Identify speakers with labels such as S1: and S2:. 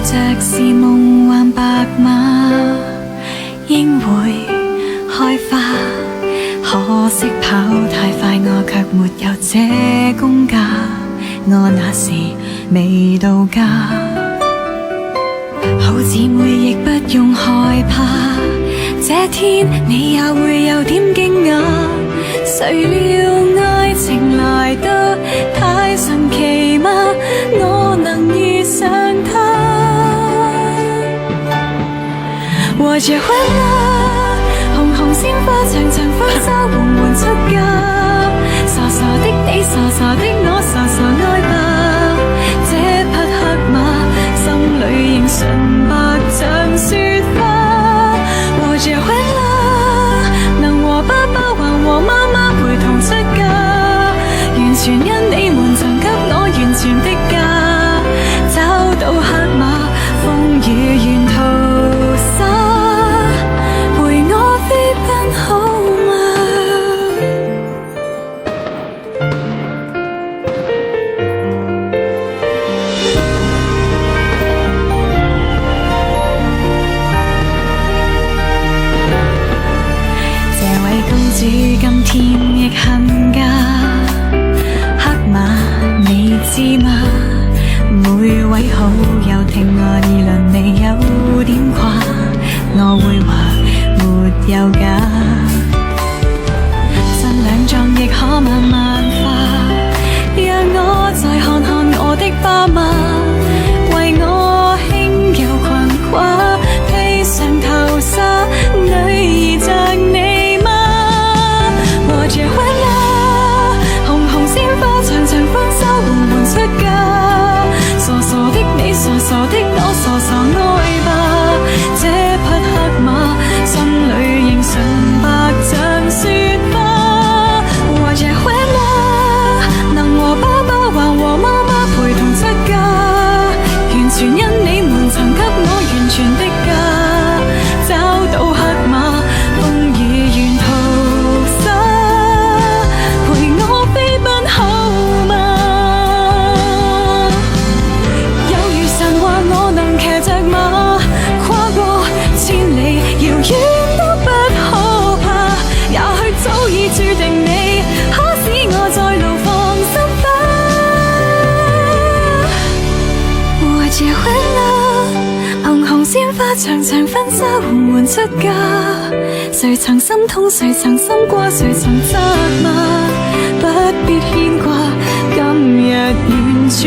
S1: 着是夢幻白馬，應會開花。可惜跑太快，我卻沒有這功架。我那時未到家，好姊妹亦不用害怕，這天你也會有點驚訝。誰料愛情來得太神奇嗎？我能遇上他，我結婚啦，紅紅鮮花長長婚紗緩緩出嫁。傻傻的你，傻傻的我，傻傻愛吧。這匹黑馬心裏仍純白像雪花。我結婚啦，能和爸爸還和媽媽陪同出嫁，完全因你們曾給我完全的家。找到黑馬，風雨沿途灑，陪我飛奔好嗎？這位公主今天亦恨嫁，黑馬你知嗎？每位好友聽我議論你有點誇，我會話沒有假。新娘妝亦可慢慢化，讓我再看看我的爸媽，為我輕柔裙褂披上頭紗，女兒像你嗎？我結婚啦，紅紅鮮花長長婚紗緩緩出嫁。傻傻的你，傻傻的我，傻傻愛吧。這匹黑馬心裏仍純白像雪花。我結婚啦，能和爸爸還和媽媽陪同出嫁，完全因你們曾給我完全的家。找到黑馬，風雨沿途灑，陪我飛奔好嗎？有如神話，我能騎着馬，跨過千里遙遠都不可怕。也許早已注定你，可使我在路放心吧。我結婚啦，紅紅鮮花長長婚紗緩緩出嫁。誰曾心痛，誰曾心掛，誰曾責罵？不必牽掛，今日完全